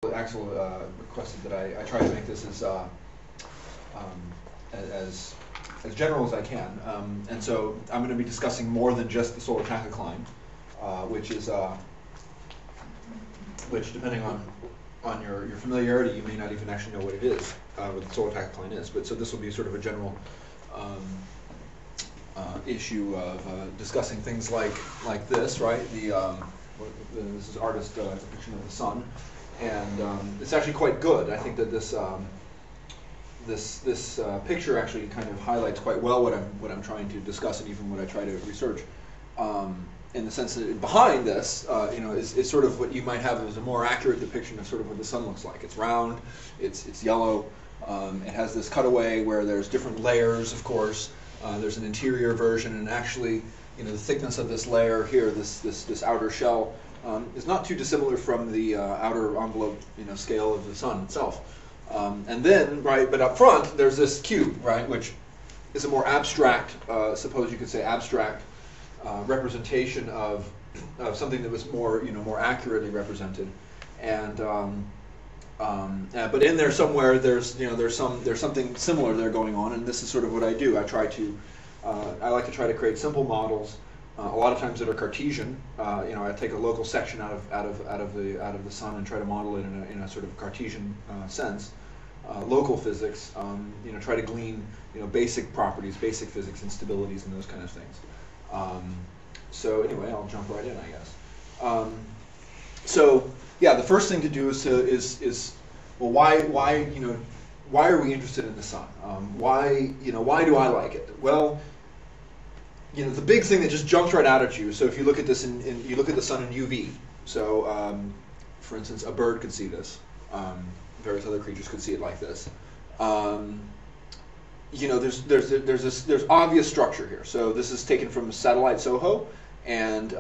Axel requested that I try to make this as general as I can, and so I'm going to be discussing more than just the solar tachocline, which depending on your familiarity, you may not even actually know what it is, what the solar tachocline is. But so this will be sort of a general issue of discussing things like this, right? This is artist depiction of the sun. And it's actually quite good. I think that this picture actually kind of highlights quite well what I'm trying to discuss and even what I try to research. In the sense that behind this, is sort of what you might have as a more accurate depiction of sort of what the sun looks like. It's round, it's yellow. It has this cutaway where there's different layers, of course. There's an interior version, and actually, the thickness of this layer here, this outer shell, is not too dissimilar from the outer envelope, scale of the sun itself. And then, right, but up front, there's this cube, right, which is a more abstract, suppose you could say abstract representation of something that was more, more accurately represented. And but in there somewhere, there's something similar there going on, and this is sort of what I do. I like to try to create simple models. A lot of times that are Cartesian. I take a local section out of the sun and try to model it in a sort of Cartesian sense. Local physics. Try to glean basic properties, basic physics, instabilities, and those kind of things. So anyway, I'll jump right in, I guess. So yeah, the first thing to do is well, why are we interested in the sun? Why do I like it? Well, the big thing that just jumps right out at you. So if you look at this you look at the sun in UV. So for instance, a bird could see this. Various other creatures could see it like this. There's obvious structure here. So this is taken from satellite SOHO, and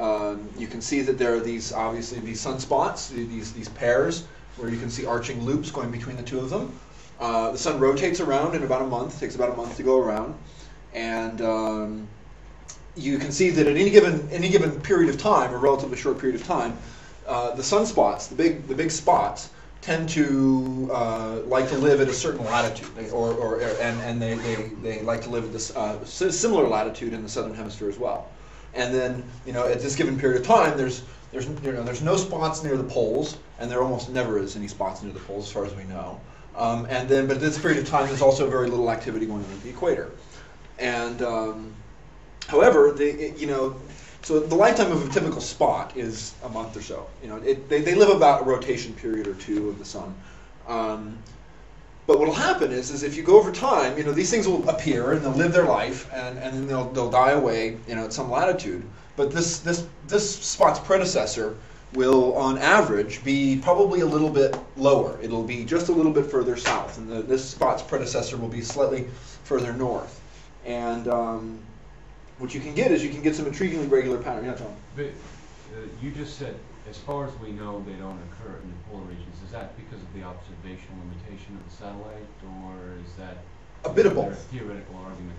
you can see that there are these sunspots, these pairs where you can see arching loops going between the two of them. The sun rotates around in about a month. Takes about a month to go around, and you can see that at any given period of time, a relatively short period of time, the sunspots, the big spots, tend to like to live at a certain latitude, and they like to live at this similar latitude in the southern hemisphere as well. And then at this given period of time, there's no spots near the poles, and there almost never is any spots near the poles as far as we know. But at this period of time, there's also very little activity going on at the equator. And however, so the lifetime of a typical spot is a month or so. They live about a rotation period or two of the sun. But what will happen is if you go over time, these things will appear and they'll live their life, and then they'll die away, at some latitude. But this spot's predecessor will, on average, be probably a little bit lower. It'll be just a little bit further south, and this spot's predecessor will be slightly further north. And what you can get is some intriguingly regular pattern. Yeah, Tom. But you just said, as far as we know, they don't occur in the polar regions. Is that because of the observational limitation of the satellite, or is that a bit of both? A theoretical argument